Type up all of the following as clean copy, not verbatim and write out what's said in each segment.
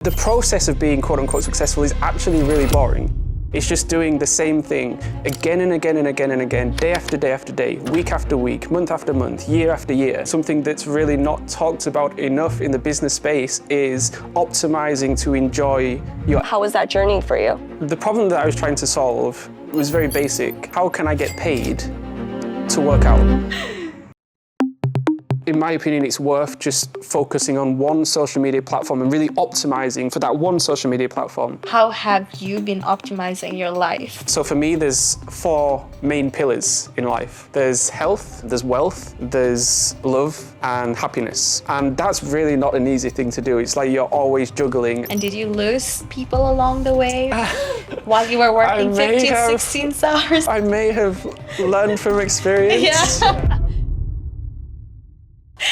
The process of being quote unquote successful is actually really boring. It's just doing the same thing again and again and again and again, day after day after day, week after week, month after month, year after year. Something that's really not talked about enough in the business space is optimizing to enjoy your... How was that journey for you? The problem that I was trying to solve was very basic. How can I get paid to work out? In my opinion, it's worth just focusing on one social media platform and really optimizing for that one social media platform. How have you been optimizing your life? So for me, there's 4 main pillars in life. There's health, there's wealth, there's love and happiness. And that's really not an easy thing to do. It's like you're always juggling. And did you lose people along the way while you were working 15, 16 hours? I may have learned from experience. Yeah.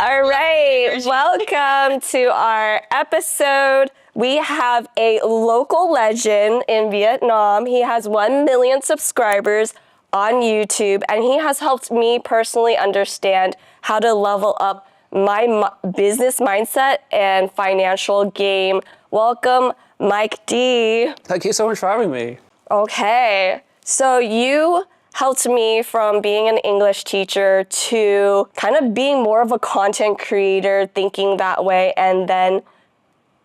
All right, welcome to our episode. We have a local legend in Vietnam. He has 1 million subscribers on YouTube, and he has helped me personally understand how to level up my business mindset and financial game. Welcome, Mike D. Thank you so much for having me. Okay, so you helped me from being an English teacher to kind of being more of a content creator, thinking that way. And then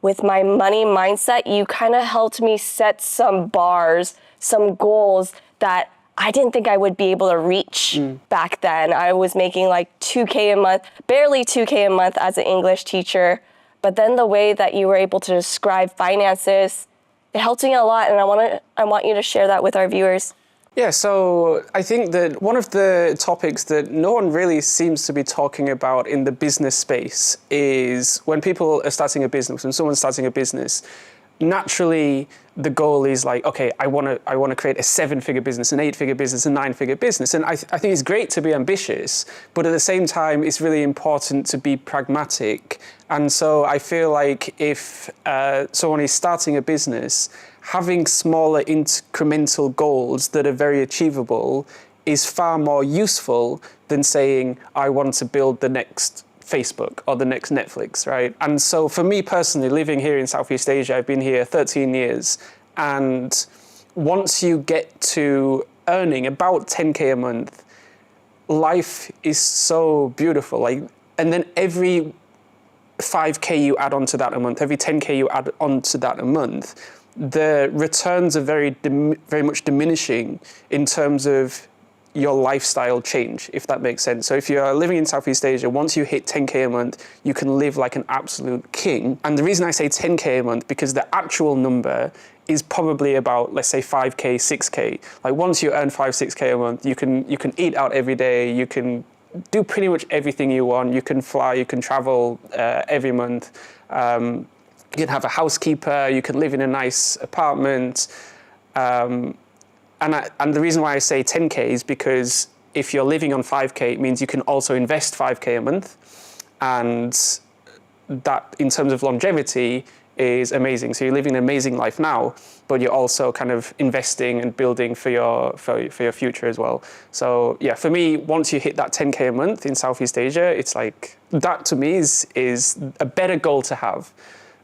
with my money mindset, you kind of helped me set some bars, some goals that I didn't think I would be able to reach back then. I was making like 2K a month, barely 2K a month as an English teacher. But then the way that you were able to describe finances, it helped me a lot. And I want you to share that with our viewers. Yeah, so I think that one of the topics that no one really seems to be talking about in the business space is when people are starting a business, when someone's starting a business, naturally the goal is like, okay, I want to create a 7-figure business, an 8-figure business, a 9-figure business. And I think it's great to be ambitious, but at the same time, it's really important to be pragmatic. And so I feel like if someone is starting a business, having smaller incremental goals that are very achievable is far more useful than saying, I want to build the next Facebook or the next Netflix, right? And so for me personally, living here in Southeast Asia, I've been here 13 years. And once you get to earning about 10K a month, life is so beautiful. Like, and then every 5K you add onto that a month, every 10K you add onto that a month, the returns are very much diminishing in terms of your lifestyle change, if that makes sense. So if you're living in Southeast Asia, once you hit 10K a month, you can live like an absolute king. And the reason I say 10K a month, because the actual number is probably about, let's say 5K, 6K. Like once you earn 5, 6K a month, you can eat out every day, you can do pretty much everything you want, you can fly, you can travel every month. You can have a housekeeper, you can live in a nice apartment. And the reason why I say 10K is because if you're living on 5K, it means you can also invest 5K a month. And that, in terms of longevity, is amazing. So you're living an amazing life now, but you're also kind of investing and building for your future as well. So yeah, for me, once you hit that 10K a month in Southeast Asia, it's like, that to me is a better goal to have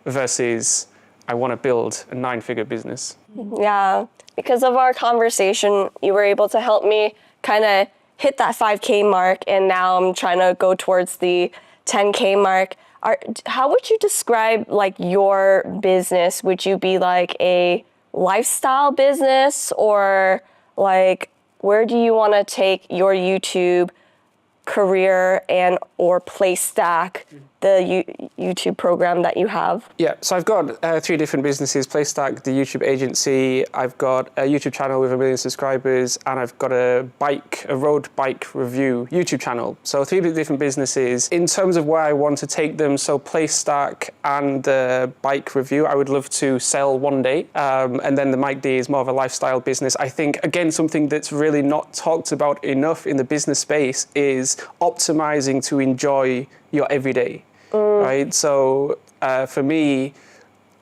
versus I want to build a 9-figure business. Yeah, because of our conversation, you were able to help me kind of hit that 5K mark, and now I'm trying to go towards the 10K mark. How would you describe like your business? Would you be like a lifestyle business, or like where do you want to take your YouTube career and or Playstack, the YouTube program that you have? Yeah, so I've got 3 different businesses: Playstack, the YouTube agency. I've got a YouTube channel with 1 million subscribers, and I've got a road bike review YouTube channel. So 3 different businesses. In terms of where I want to take them, so Playstack and the bike review, I would love to sell one day. And then the Mike D is more of a lifestyle business. I think, again, something that's really not talked about enough in the business space is optimizing to enjoy your everyday. Right? So for me,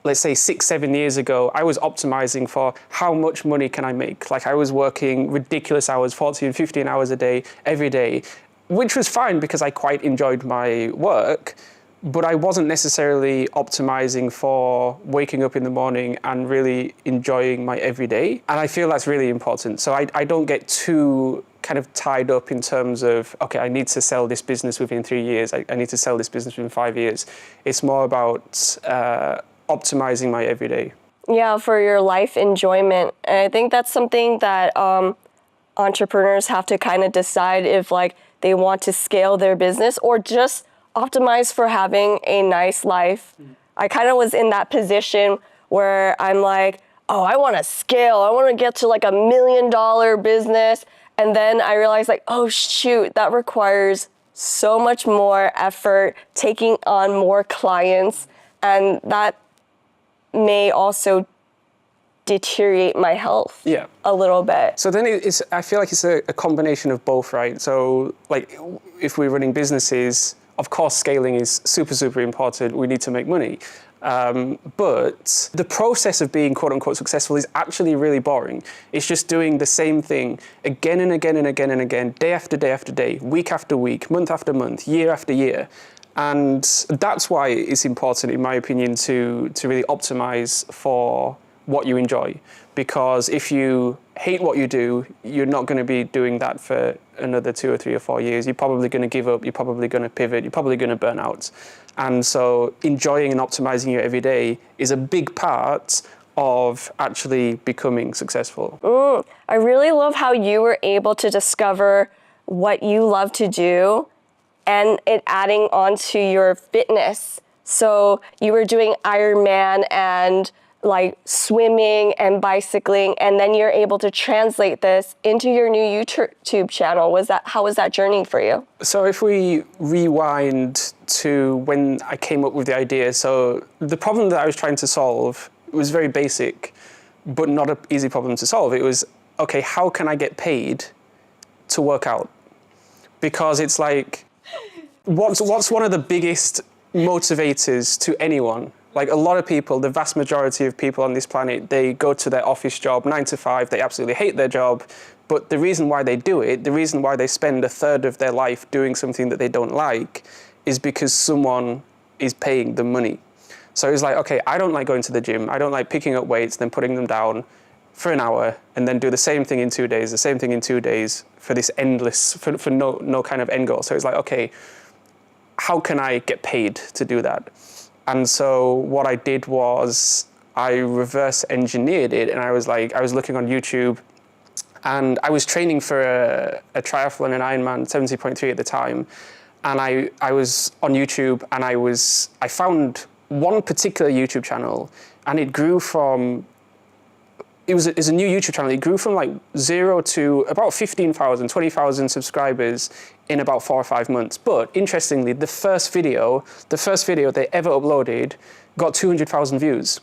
let's say 6, 7 years ago, I was optimizing for how much money can I make. Like I was working ridiculous hours, 14, 15 hours a day, every day, which was fine because I quite enjoyed my work. but I wasn't necessarily optimizing for waking up in the morning and really enjoying my everyday. And I feel that's really important. So I don't get too kind of tied up in terms of, okay, I need to sell this business within 3 years. I need to sell this business within 5 years. It's more about optimizing my everyday. Yeah, for your life enjoyment. And I think that's something that entrepreneurs have to kind of decide if like they want to scale their business or just optimize for having a nice life. I kind of was in that position where I'm like, oh, I want to scale. I want to get to like $1 million business. And then I realized like, oh shoot, that requires so much more effort, taking on more clients. And that may also deteriorate my health a little bit. So then I feel like it's a combination of both, right? So like if we're running businesses, of course, scaling is super, super important. We need to make money. But the process of being quote unquote successful is actually really boring. It's just doing the same thing again and again and again and again, day after day after day, week after week, month after month, year after year. And that's why it's important, in my opinion, to really optimize for what you enjoy. Because if you hate what you do, you're not going to be doing that for another 2 or 3 or 4 years. You're probably going to give up. You're probably going to pivot. You're probably going to burn out. And so enjoying and optimizing your everyday is a big part of actually becoming successful. I really love how you were able to discover what you love to do and it adding onto your fitness. So you were doing Ironman and like swimming and bicycling, and then you're able to translate this into your new YouTube channel. How was that journey for you? So if we rewind to when I came up with the idea, so the problem that I was trying to solve was very basic, but not an easy problem to solve. It was, okay, how can I get paid to work out? Because it's like, what's one of the biggest motivators to anyone? Like a lot of people, the vast majority of people on this planet, they go to their office job 9 to 5, they absolutely hate their job, but the reason why they do it, the reason why they spend a third of their life doing something that they don't like is because someone is paying them money. So it's like, okay, I don't like going to the gym, I don't like picking up weights, then putting them down for an hour, and then do the same thing in 2 days, the same thing in 2 days for this endless, for no kind of end goal. So it's like, okay, how can I get paid to do that? And so what I did was I reverse engineered it, and I was looking on YouTube, and I was training for a triathlon, an Ironman 70.3 at the time. And I was on YouTube, and I found one particular YouTube channel, and it grew from, it's a new YouTube channel. It grew from like 0 to about 15,000, 20,000 subscribers in about 4 or 5 months. But interestingly, the first video they ever uploaded got 200,000 views.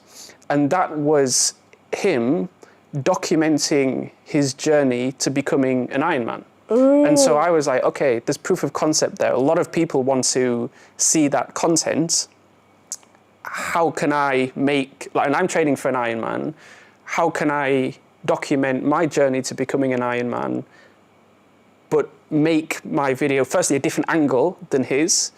And that was him documenting his journey to becoming an Ironman. And so I was like, okay, there's proof of concept there. A lot of people want to see that content. How can I make, and I'm training for an Ironman, how can I document my journey to becoming an Ironman, but make my video, firstly, a different angle than his,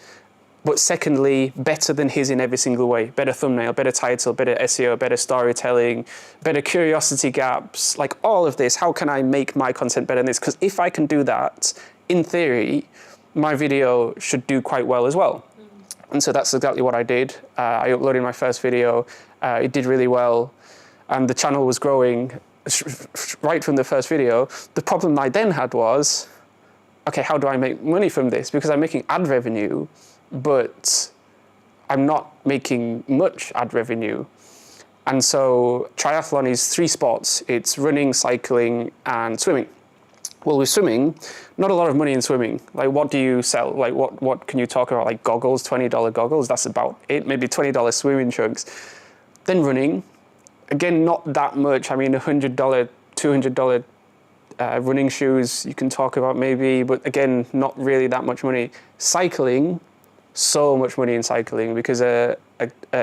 but secondly, better than his in every single way. Better thumbnail, better title, better SEO, better storytelling, better curiosity gaps, like all of this. How can I make my content better than this? Because if I can do that, in theory, my video should do quite well as well. And so that's exactly what I did. I uploaded my first video. It did really well. And the channel was growing right from the first video. The problem I then had was, okay, how do I make money from this? Because I'm making ad revenue, but I'm not making much ad revenue. And so triathlon is 3 sports. It's running, cycling, and swimming. Well, with swimming, not a lot of money in swimming. Like, what do you sell? Like, what can you talk about? Like goggles, $20 goggles, that's about it. Maybe $20 swimming trunks. Then running, again, not that much. I mean, $100, $200 running shoes you can talk about maybe, but again, not really that much money. Cycling, so much money in cycling, because a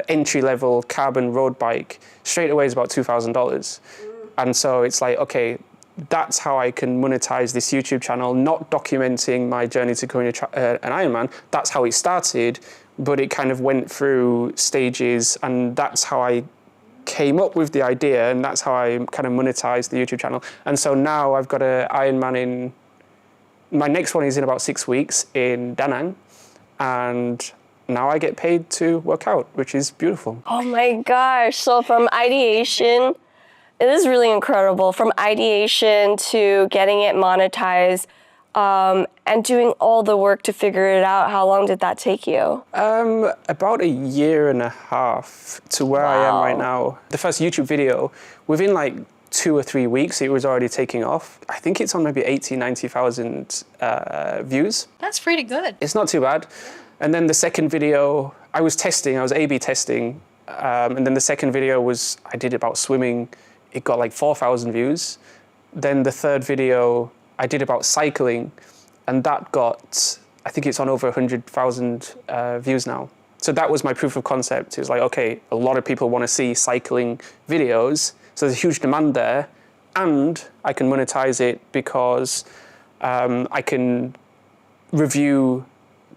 entry-level carbon road bike straight away is about $2,000. And so it's like, okay, that's how I can monetize this YouTube channel, not documenting my journey to becoming an Ironman. That's how it started, but it kind of went through stages, and that's how I came up with the idea, and that's how I kind of monetized the YouTube channel. And so now I've got an Ironman in, my next one is in about 6 weeks in Da Nang, and now I get paid to work out, which is beautiful. Oh my gosh. So from ideation, it is really incredible. From ideation to getting it monetized, and doing all the work to figure it out, how long did that take you? About a year and a half to where I am right now. The first YouTube video, within like 2 or 3 weeks, it was already taking off. I think it's on maybe 80, 90,000 views. That's pretty good. It's not too bad. And then the second video, I was A/B testing. And then the second video was, I did about swimming. It got like 4,000 views. Then the third video, I did about cycling, and that got, I think it's on over 100,000 views now. So that was my proof of concept. It was like, okay, a lot of people want to see cycling videos, so there's a huge demand there, and I can monetize it because I can review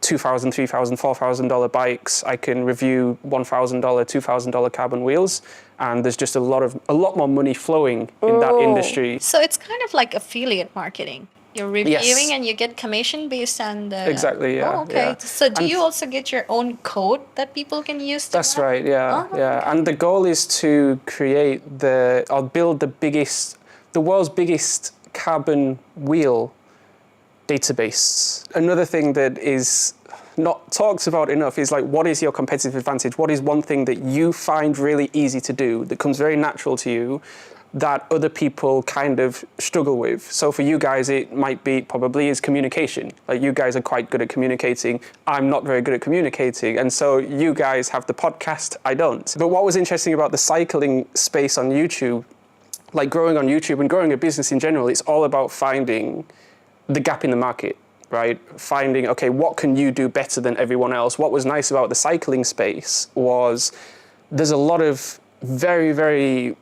$2,000, $3,000, $4,000 bikes. I can review $1,000, $2,000 carbon wheels, and there's just a lot more money flowing in that industry. So it's kind of like affiliate marketing. You're reviewing and you get commission based on the... Exactly, yeah. Oh, okay. Yeah. So do you also get your own code that people can use? That's right, yeah. Yeah. Okay. And the goal is to create build the world's biggest carbon wheel database. Another thing that is not talked about enough is like, what is your competitive advantage? What is one thing that you find really easy to do, that comes very natural to you, that other people kind of struggle with? So for you guys, it might be probably is communication. Like, you guys are quite good at communicating. I'm not very good at communicating. And so you guys have the podcast, I don't. But what was interesting about the cycling space on YouTube, like growing on YouTube and growing a business in general, it's all about finding the gap in the market, right? Finding, okay, what can you do better than everyone else? What was nice about the cycling space was there's a lot of very, very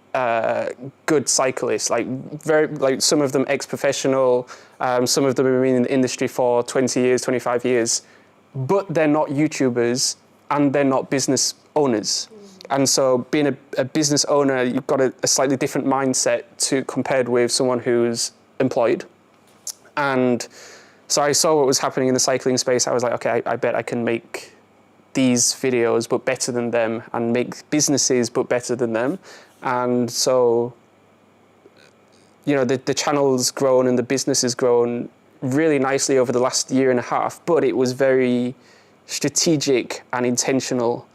good cyclists, like some of them ex-professional, some of them have been in the industry for 20 years, 25 years, but they're not YouTubers and they're not business owners. And so being a business owner, you've got a slightly different mindset compared with someone who's employed. And so I saw what was happening in the cycling space. I was like, okay, I bet I can make these videos but better than them, and make businesses but better than them. And so, you know, the channel's grown and the business has grown really nicely over the last year and a half, but it was very strategic and intentional.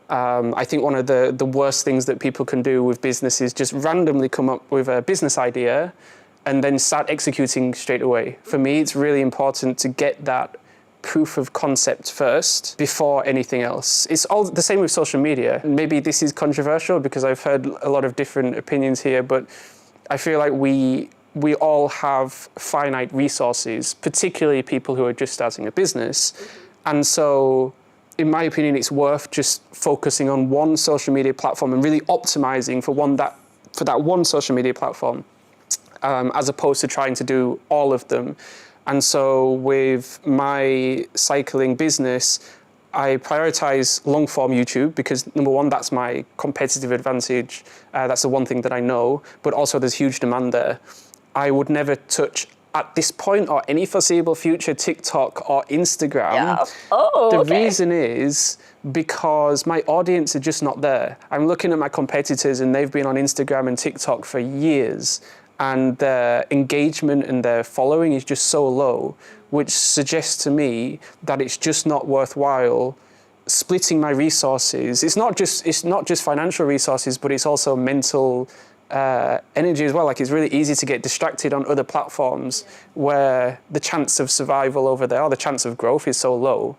I think one of the worst things that people can do with business is just randomly come up with a business idea and then start executing straight away. For me, it's really important to get that proof of concept first before anything else. It's all the same with social media. Maybe this is controversial because I've heard a lot of different opinions here, but I feel like we all have finite resources, particularly people who are just starting a business. And so, in my opinion, it's worth just focusing on one social media platform and really optimizing for that one social media platform, as opposed to trying to do all of them. And so with my cycling business, I prioritize long form YouTube because, number one, that's my competitive advantage. That's the one thing that I know, but also there's huge demand there. I would never touch, at this point or any foreseeable future, TikTok or Instagram. Yeah. Oh, the okay. reason is because my audience are just not there. I'm looking at my competitors and they've been on Instagram and TikTok for years, and their engagement and their following is just so low, which suggests to me that it's just not worthwhile splitting my resources. It's not just financial resources, but it's also mental energy as well. Like, it's really easy to get distracted on other platforms where the chance of survival over there, or the chance of growth, is so low.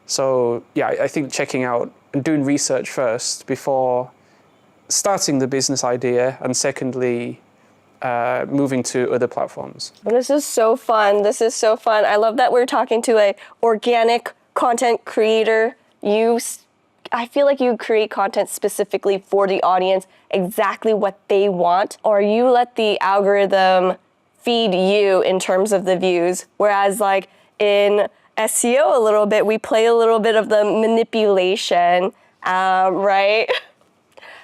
So yeah, I think checking out and doing research first before starting the business idea, and secondly, moving to other platforms. This is so fun. This is so fun. I love that we're talking to a organic content creator. I feel like you create content specifically for the audience, exactly what they want, or you let the algorithm feed you in terms of the views. Whereas like in SEO a little bit, we play a little bit of the manipulation, right?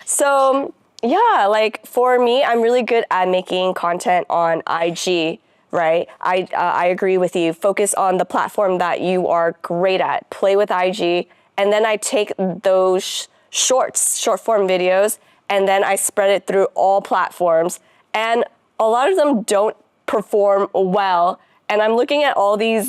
So yeah, like for me, I'm really good at making content on IG, right? I agree with you. Focus on the platform that you are great at. Play with IG, and then I take those short form videos, and then I spread it through all platforms. And a lot of them don't perform well. And I'm looking at all these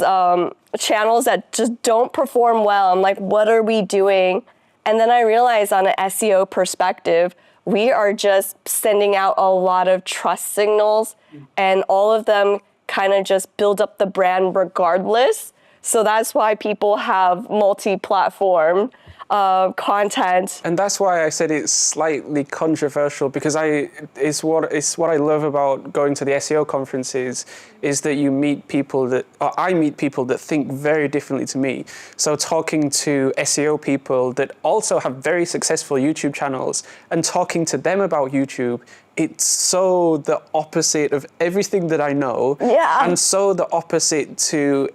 channels that just don't perform well. I'm like, what are we doing? And then I realized on an SEO perspective, we are just sending out a lot of trust signals, and all of them kind of just build up the brand regardless. So that's why people have multi-platform content. And that's why I said it's slightly controversial, because it's what I love about going to the SEO conferences is that I meet people that think very differently to me. So talking to SEO people that also have very successful YouTube channels and talking to them about YouTube, it's so the opposite of everything that I know. Yeah. And so the opposite to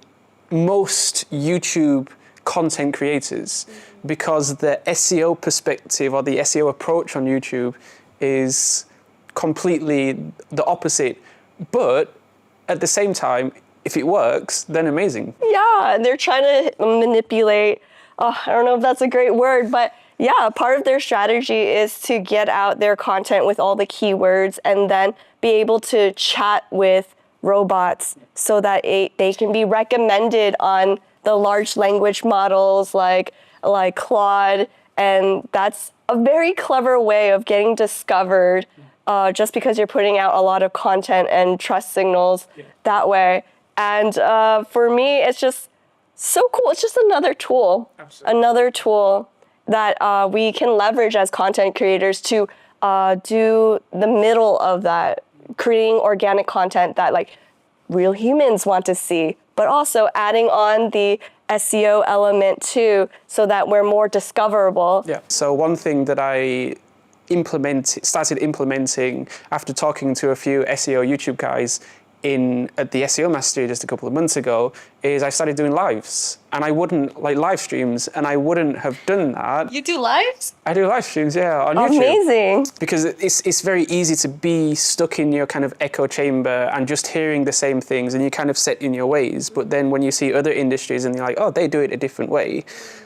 most YouTube content creators, because the SEO perspective or the SEO approach on YouTube is completely the opposite. But at the same time, if it works, then amazing. Yeah, and they're trying to manipulate. Oh, I don't know if that's a great word, but yeah, part of their strategy is to get out their content with all the keywords and then be able to chat with robots so that they can be recommended on the large language models like Claude. And that's a very clever way of getting discovered just because you're putting out a lot of content and trust signals that way. And for me, it's just so cool. It's just another tool. Absolutely. Another tool that we can leverage as content creators to do the middle of that, creating organic content that like real humans want to see, but also adding on the SEO element too, so that we're more discoverable. Yeah. So one thing that I started implementing after talking to a few SEO YouTube guys at the SEO Mastery just a couple of months ago is I started doing lives, and I wouldn't live streams, and I wouldn't have done that. You do lives? I do live streams, yeah, on YouTube. Amazing. Because it's very easy to be stuck in your kind of echo chamber and just hearing the same things, and you kind of set in your ways. But then when you see other industries and you're like, oh, they do it a different way.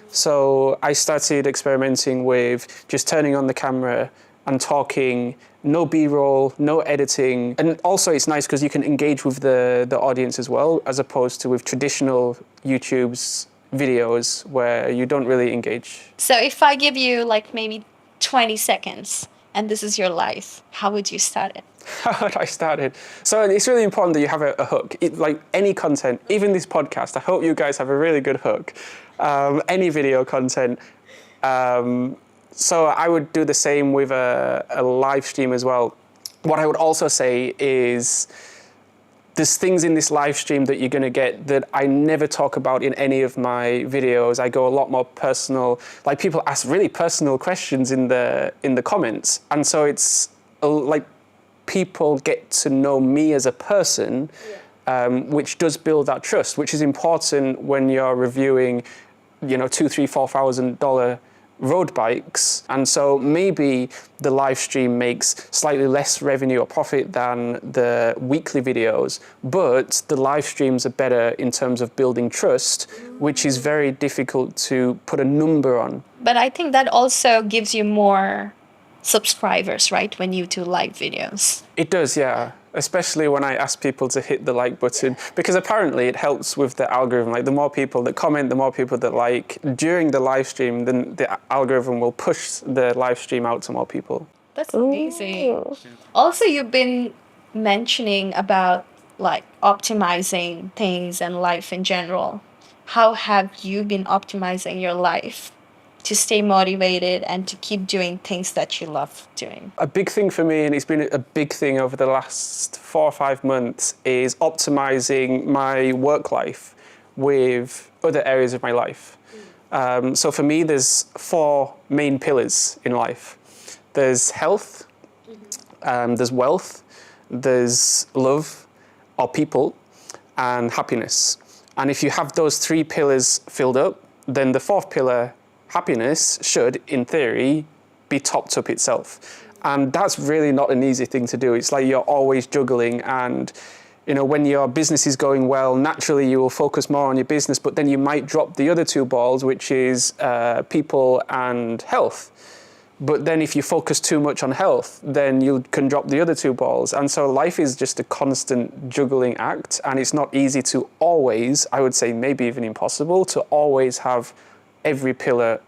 So I started experimenting with just turning on the camera and talking, no B-roll, no editing. And also it's nice because you can engage with the audience as well, as opposed to with traditional YouTube's videos where you don't really engage. So if I give you like maybe 20 seconds and this is your life, how would you start it? How would I start it? So it's really important that you have a hook. Like any content, even this podcast, I hope you guys have a really good hook. Any video content. So I would do the same with a live stream as well. What I would also say is there's things in this live stream that you're going to get that I never talk about in any of my videos. I go a lot more personal. Like people ask really personal questions in the comments. And so it's like people get to know me as a person, which does build that trust, which is important when you're reviewing, $2,000, $3,000, $4,000 road bikes. And so maybe the live stream makes slightly less revenue or profit than the weekly videos, but the live streams are better in terms of building trust, which is very difficult to put a number on. But I think that also gives you more subscribers, right, when you do live videos? It does, yeah. Especially when I ask people to hit the like button, because apparently it helps with the algorithm. Like the more people that comment, the more people that like during the live stream, then the algorithm will push the live stream out to more people. That's amazing. Also, you've been mentioning about like optimizing things and life in general. How have you been optimizing your life to stay motivated and to keep doing things that you love doing? A big thing for me, and it's been a big thing over the last 4 or 5 months, is optimizing my work life with other areas of my life. So for me, there's 4 main pillars in life. There's health, there's wealth, there's love or people, and happiness. And if you have those 3 pillars filled up, then the 4th pillar, happiness, should, in theory, be topped up itself. And that's really not an easy thing to do. It's like you're always juggling, and when your business is going well, naturally you will focus more on your business, but then you might drop the other 2 balls, which is people and health. But then if you focus too much on health, then you can drop the other 2 balls. And so life is just a constant juggling act, and it's not easy to always, I would say maybe even impossible, to always have every pillar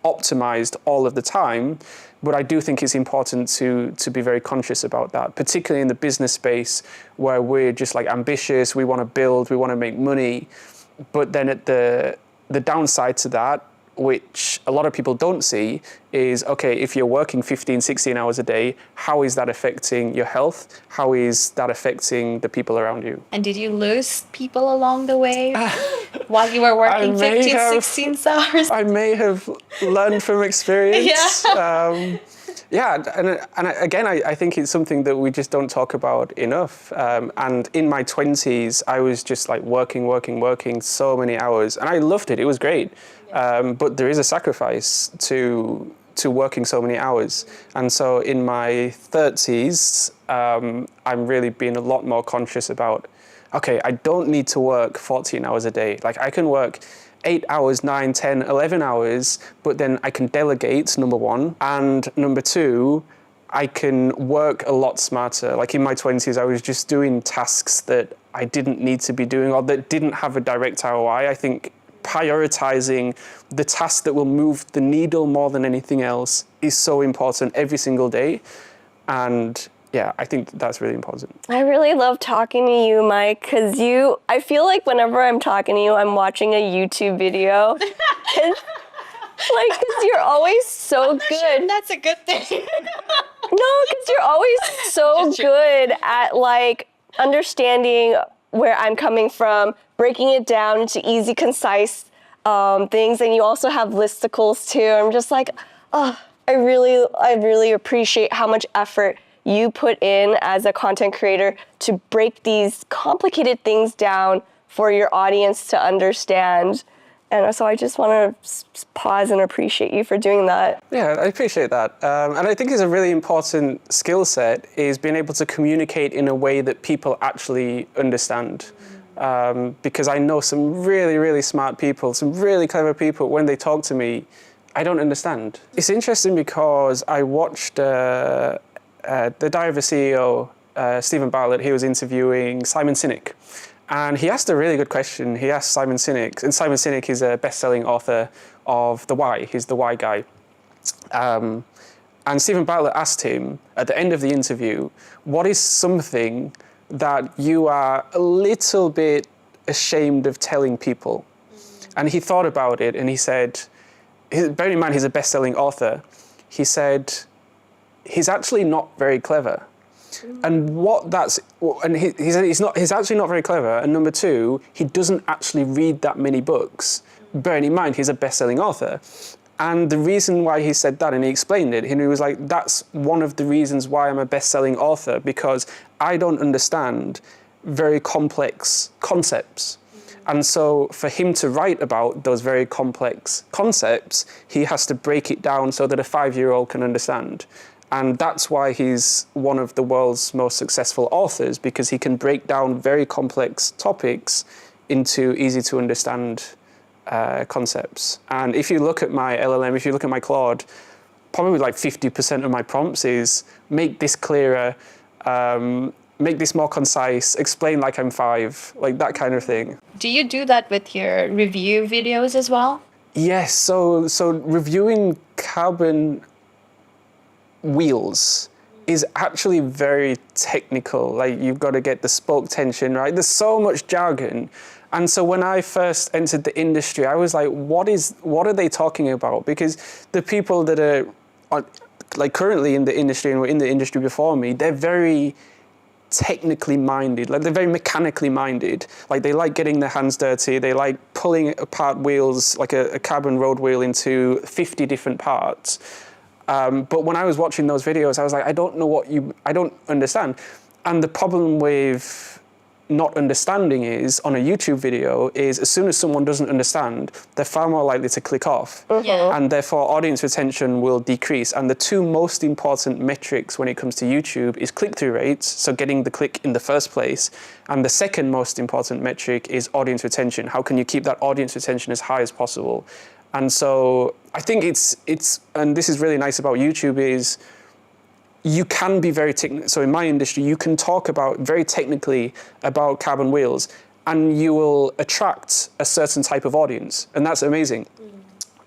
optimized all of the time. But I do think it's important to be very conscious about that, particularly in the business space where we're just like ambitious, we want to build, we want to make money. But then at the downside to that, which a lot of people don't see, is, okay, if you're working 15, 16 hours a day, how is that affecting your health? How is that affecting the people around you? And did you lose people along the way while you were working 15, 16 hours? I may have learned from experience. Yeah, and again, I think it's something that we just don't talk about enough. And in my 20s, I was just like working so many hours, and I loved it. It was great. But there is a sacrifice to working so many hours. And so in my 30s, I'm really being a lot more conscious about, okay, I don't need to work 14 hours a day. Like, I can work 8 hours, 9, 10, 11 hours, but then I can delegate, number 1. And number 2, I can work a lot smarter. Like in my 20s, I was just doing tasks that I didn't need to be doing or that didn't have a direct ROI. I think prioritizing the task that will move the needle more than anything else is so important every single day. And yeah, I think that's really important. I really love talking to you, Mike, because I feel like whenever I'm talking to you, I'm watching a YouTube video. Because you're always so good. Sure that's a good thing. No, because you're always so good at like understanding where I'm coming from, breaking it down into easy, concise things, and you also have listicles too. I'm just like, oh, I really appreciate how much effort you put in as a content creator to break these complicated things down for your audience to understand. And so I just want to pause and appreciate you for doing that. Yeah, I appreciate that. And I think it's a really important skill set is being able to communicate in a way that people actually understand. Because I know some really, really smart people, some really clever people, when they talk to me, I don't understand. It's interesting because I watched the Diary of a CEO, Stephen Bartlett. He was interviewing Simon Sinek. And he asked a really good question. He asked Simon Sinek, and Simon Sinek is a best-selling author of The Why. He's the Why guy. And Stephen Bartlett asked him at the end of the interview, what is something that you are a little bit ashamed of telling people? And he thought about it, and he said, bearing in mind he's a best-selling author, he said, he's actually not very clever. And he's actually not very clever. And number 2, he doesn't actually read that many books. Bearing in mind, he's a best-selling author. And the reason why he said that, and he explained it, and he was like, that's one of the reasons why I'm a best-selling author, because I don't understand very complex concepts. And so for him to write about those very complex concepts, he has to break it down so that a 5-year-old can understand. And that's why he's one of the world's most successful authors, because he can break down very complex topics into easy to understand concepts. And if you look at my LLM, if you look at my Claude, probably like 50% of my prompts is make this clearer, make this more concise, explain like I'm 5, like that kind of thing. Do you do that with your review videos as well? Yes, so reviewing carbon wheels is actually very technical. Like, you've got to get the spoke tension right. There's so much jargon. And so when I first entered the industry, I was like, what are they talking about? Because the people that are like currently in the industry and were in the industry before me, they're very technically minded, like they're very mechanically minded. Like, they like getting their hands dirty, they like pulling apart wheels, like a carbon road wheel, into 50 different parts. But when I was watching those videos, I was like, I don't understand. And the problem with not understanding is on a YouTube video is as soon as someone doesn't understand, they're far more likely to click off. Yeah. And therefore audience retention will decrease. And the two most important metrics when it comes to YouTube is click-through rates, so getting the click in the first place. And the second most important metric is audience retention. How can you keep that audience retention as high as possible? And so I think it's and this is really nice about YouTube is you can be very technical. So in my industry, you can talk about very technically about carbon wheels and you will attract a certain type of audience. And that's amazing.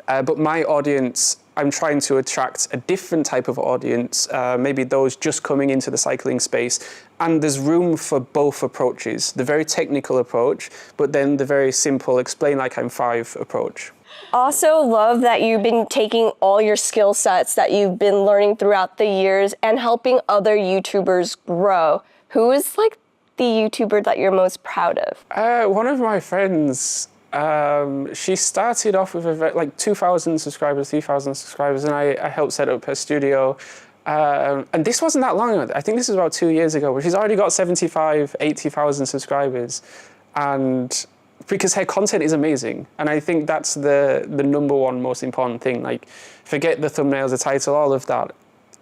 But my audience, I'm trying to attract a different type of audience, maybe those just coming into the cycling space. And there's room for both approaches, the very technical approach, but then the very simple explain like I'm 5 approach. Also love that you've been taking all your skill sets that you've been learning throughout the years and helping other YouTubers grow. Who is like the YouTuber that you're most proud of? One of my friends, she started off with like 2,000 subscribers, 3,000 subscribers, and I helped set up her studio. And this wasn't that long ago. I think this was about 2 years ago, but she's already got 75, 80,000 subscribers. And because her content is amazing. And I think that's the number one most important thing. Like, forget the thumbnails, the title, all of that.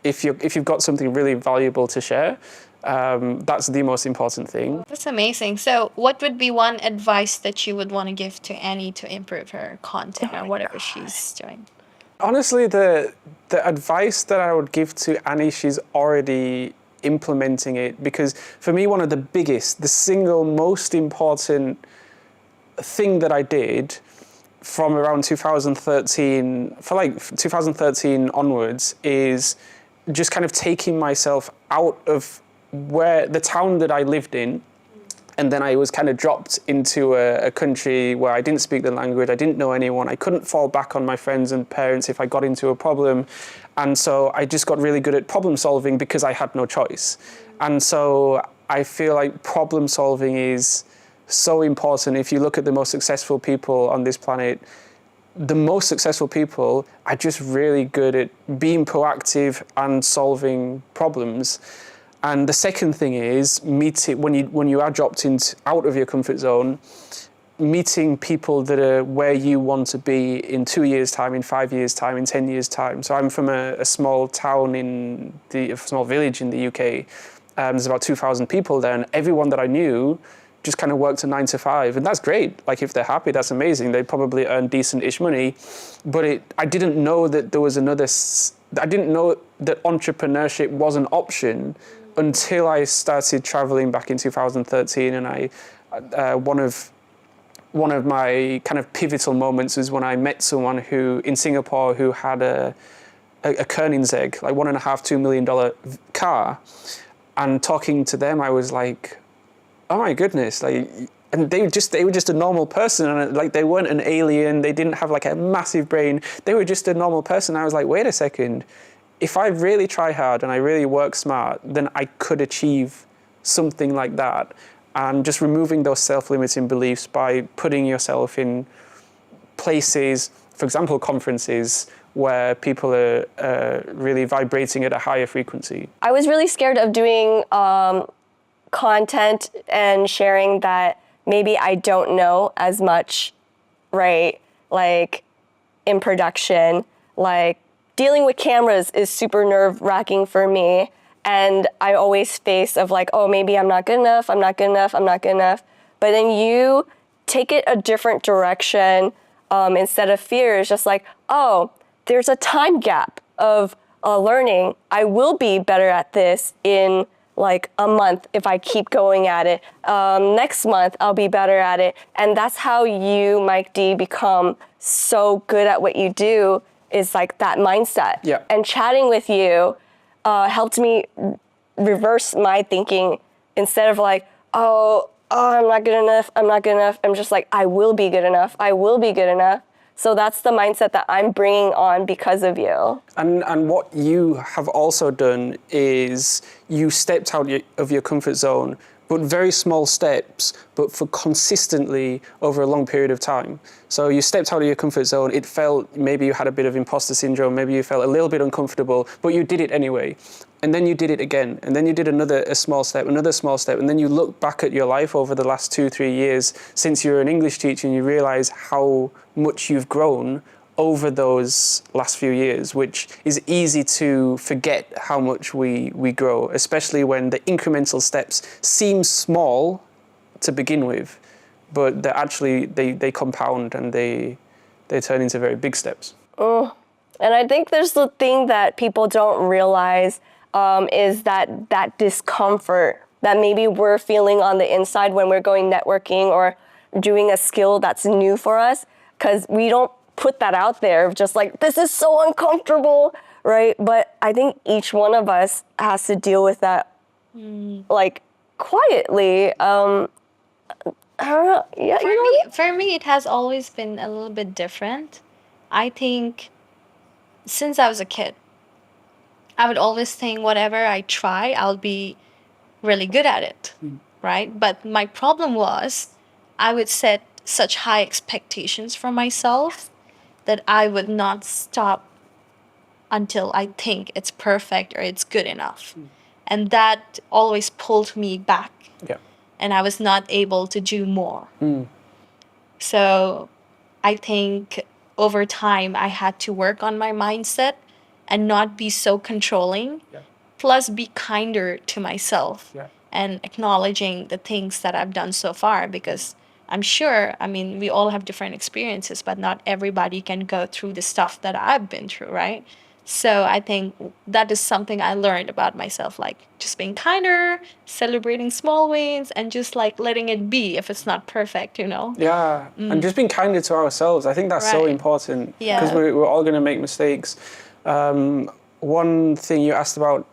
If you've got something really valuable to share, that's the most important thing. That's amazing. So what would be one advice that you would want to give to Annie to improve her content or whatever she's doing? Honestly, the advice that I would give to Annie, she's already implementing it. Because for me, one of the single most important thing that I did from around 2013, for like 2013 onwards, is just kind of taking myself out of the town that I lived in, and then I was kind of dropped into a country where I didn't speak the language, I didn't know anyone, I couldn't fall back on my friends and parents if I got into a problem, and so I just got really good at problem solving because I had no choice. And so I feel like problem solving is so important. If you look at the most successful people on this planet, the most successful people are just really good at being proactive and solving problems. And the second thing is when you are dropped out of your comfort zone, meeting people that are where you want to be in 2 years' time, in 5 years' time, in 10 years' time. So I'm from a small town a small village in the UK. There's about 2,000 people there, and everyone that I knew just kind of worked a 9 to 5, and that's great. Like, if they're happy, that's amazing. They probably earn decent-ish money, but I didn't know that there was I didn't know that entrepreneurship was an option until I started traveling back in 2013. And one of my kind of pivotal moments was when I met someone in Singapore who had a Koenigsegg, like $1.5–2 million car, and talking to them, I was like, oh my goodness, like, and they were just a normal person, and like they weren't an alien, they didn't have like a massive brain, they were just a normal person. I was like, wait a second, if I really try hard and I really work smart, then I could achieve something like that. And just removing those self-limiting beliefs by putting yourself in places, for example, conferences, where people are really vibrating at a higher frequency. I was really scared of doing content and sharing that maybe I don't know as much, right? Like in production, like dealing with cameras is super nerve-wracking for me. And I always face of like, oh, maybe I'm not good enough, I'm not good enough, I'm not good enough. But then you take it a different direction. Instead of fear, it's just like, oh, there's a time gap of learning. I will be better at this in like a month if I keep going at it. Next month, I'll be better at it. And that's how you, Mike D, become so good at what you do, is like that mindset. Yeah. And chatting with you helped me reverse my thinking. Instead of like, oh, I'm not good enough, I'm not good enough. I'm just like, I will be good enough, I will be good enough. So that's the mindset that I'm bringing on because of you. And what you have also done is you stepped out of your comfort zone, but very small steps, but for consistently over a long period of time. So you stepped out of your comfort zone, it felt, maybe you had a bit of imposter syndrome, maybe you felt a little bit uncomfortable, but you did it anyway. and then you did it again, and then you did another small step, and then you look back at your life over the last 2-3 years since you were an English teacher, and you realize how much you've grown over those last few years, which is easy to forget how much we grow, especially when the incremental steps seem small to begin with, but they're actually, they compound and they turn into very big steps. And I think there's the thing that people don't realize is that discomfort that maybe we're feeling on the inside when we're going networking or doing a skill that's new for us, because we don't put that out there, just like, this is so uncomfortable, right? But I think each one of us has to deal with that, like, quietly. I don't know. Yeah, For me, it has always been a little bit different. I think since I was a kid, I would always think whatever I try, I'll be really good at it, right? But my problem was I would set such high expectations for myself that I would not stop until I think it's perfect or it's good enough. And that always pulled me back. Yeah. And I was not able to do more. So I think over time I had to work on my mindset and not be so controlling, plus be kinder to myself and acknowledging the things that I've done so far, because I'm sure, I mean, we all have different experiences, but not everybody can go through the stuff that I've been through, right? So I think that is something I learned about myself, like just being kinder, celebrating small wins, and just like letting it be if it's not perfect, you know? Yeah, and just being kinder to ourselves. I think that's so Right. important, Yeah. because we're all going to make mistakes. One thing you asked about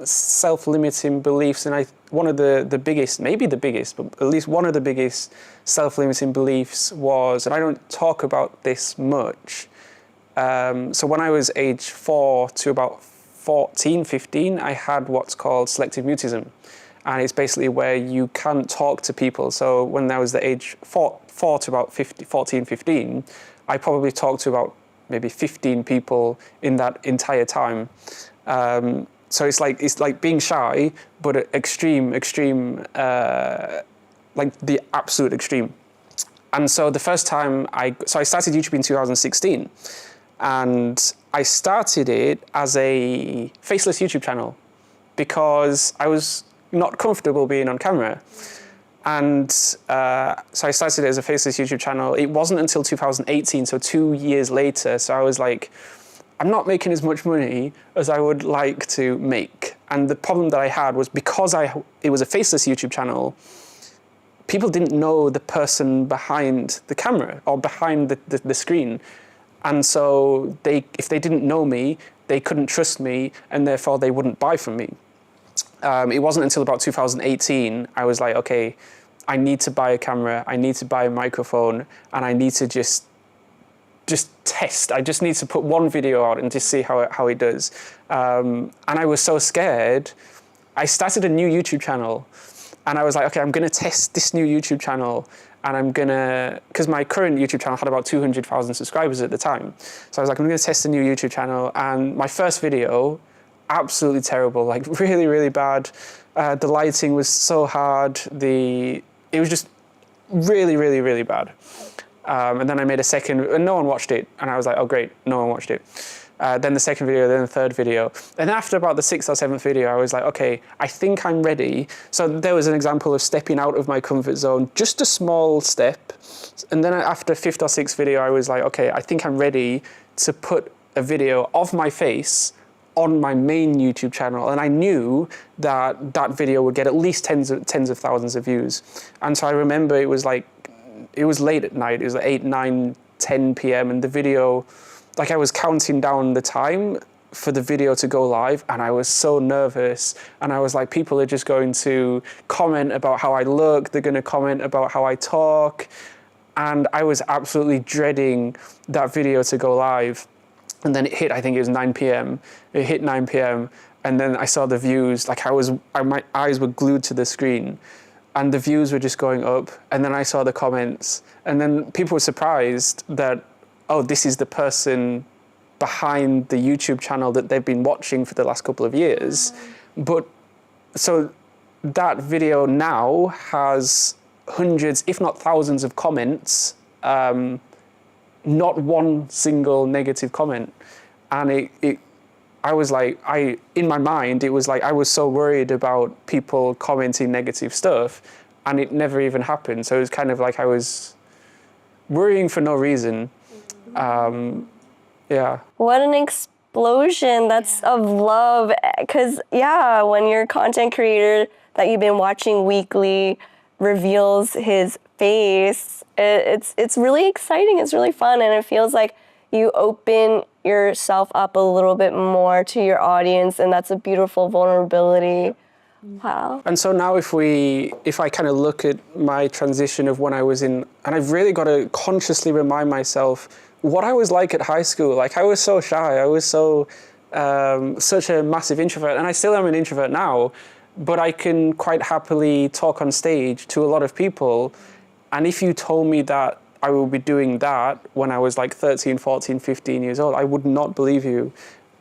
self-limiting beliefs, and one of the biggest, maybe the biggest, but at least one of the biggest self-limiting beliefs was, and I don't talk about this much, so when I was age 4 to about 14, 15, I had what's called selective mutism. And it's basically where you can't talk to people. So when I was the age 4 to about 14, 15, I probably talked to about maybe 15 people in that entire time. So it's like being shy, but at extreme, like the absolute extreme. And so the first time I started YouTube in 2016, and I started it as a faceless YouTube channel because I was not comfortable being on camera. And so I started it as a faceless YouTube channel. It wasn't until 2018, so 2 years later. So I was like, I'm not making as much money as I would like to make. And the problem that I had was because it was a faceless YouTube channel, people didn't know the person behind the camera or behind the screen. And so if they didn't know me, they couldn't trust me, and therefore they wouldn't buy from me. It wasn't until about 2018 I was like, okay, I need to buy a camera, I need to buy a microphone, and I need to just test. I just need to put one video out and just see how it does. And I was so scared. I started a new YouTube channel, and I was like, okay, I'm gonna test this new YouTube channel, and I'm gonna, because my current YouTube channel had about 200,000 subscribers at the time. So I was like, I'm gonna test a new YouTube channel, and my first video, absolutely terrible, like really, really bad. The lighting was so hard. It was just really, really, really bad. And then I made a second, and no one watched it. And I was like, oh great, no one watched it. Then the second video, then the third video. And after about the 6th or 7th video, I was like, okay, I think I'm ready. So there was an example of stepping out of my comfort zone, just a small step. And then after 5th or 6th video, I was like, okay, I think I'm ready to put a video of my face on my main YouTube channel. And I knew that that video would get at least tens of thousands of views. And so I remember it was late at night. It was like 8, 9, 10 p.m. and the video, like I was counting down the time for the video to go live, and I was so nervous. And I was like, people are just going to comment about how I look. They're going to comment about how I talk. And I was absolutely dreading that video to go live. And then it hit, I think it was 9 p.m. It hit 9 p.m. And then I saw the views, like my eyes were glued to the screen, and the views were just going up. And then I saw the comments, and then people were surprised that, oh, this is the person behind the YouTube channel that they've been watching for the last couple of years. But so that video now has hundreds, if not thousands of comments, not one single negative comment. And I was like, in my mind, it was like I was so worried about people commenting negative stuff, and it never even happened. So it was kind of like I was worrying for no reason. Yeah. What an explosion that's of love. Because, yeah, when your content creator that you've been watching weekly reveals his face, it's really exciting. It's really fun. And it feels like you open yourself up a little bit more to your audience. And that's a beautiful vulnerability. Wow. And so now if I kind of look at my transition of when I was in, and I've really got to consciously remind myself what I was like at high school. Like I was so shy, I was so, such a massive introvert, and I still am an introvert now, but I can quite happily talk on stage to a lot of people. And if you told me that I would be doing that when I was like 13, 14, 15 years old, I would not believe you.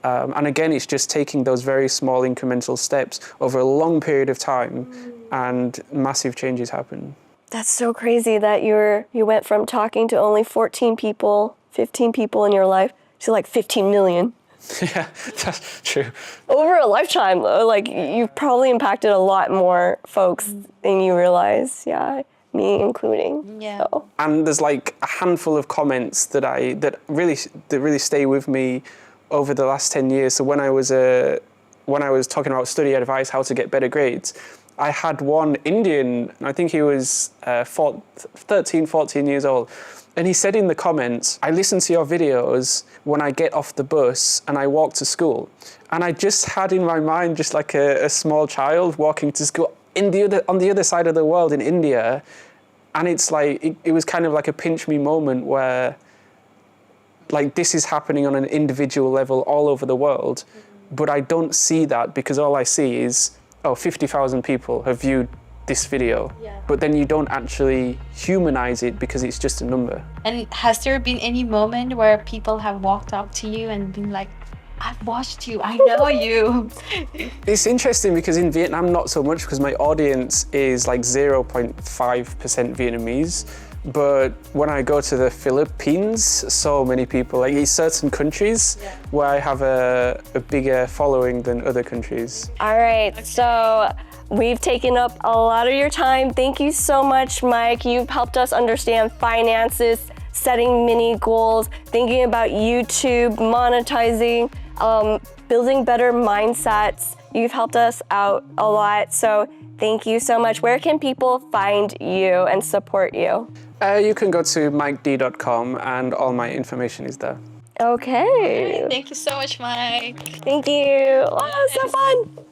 And again, it's just taking those very small incremental steps over a long period of time, and massive changes happen. That's so crazy that you went from talking to only 14 people, 15 people in your life to like 15 million. Yeah, that's true. Over a lifetime, though, like you've probably impacted a lot more folks than you realize. Yeah, me including. Yeah. So. And there's like a handful of comments that really stay with me over the last 10 years. So when I was talking about study advice, how to get better grades, I had one Indian, I think he was 13, 14 years old. And he said in the comments, I listen to your videos when I get off the bus and I walk to school. And I just had in my mind just like a small child walking to school on the other side of the world in India. And it's like, it was kind of like a pinch me moment where like this is happening on an individual level all over the world. But I don't see that because all I see is, 50,000 people have viewed this video. Yeah. But then you don't actually humanize it because it's just a number. And has there been any moment where people have walked up to you and been like, I've watched you, I know you? It's interesting because in Vietnam, not so much because my audience is like 0.5% Vietnamese. But when I go to the Philippines, so many people, like in certain countries where I have a bigger following than other countries. All right, so we've taken up a lot of your time. Thank you so much, Mike. You've helped us understand finances, setting mini goals, thinking about YouTube, monetizing, building better mindsets. You've helped us out a lot, so thank you so much. Where can people find you and support you? You can go to miked.com and all my information is there. Okay. Thank you so much, Mike. Thank you. Oh, so fun.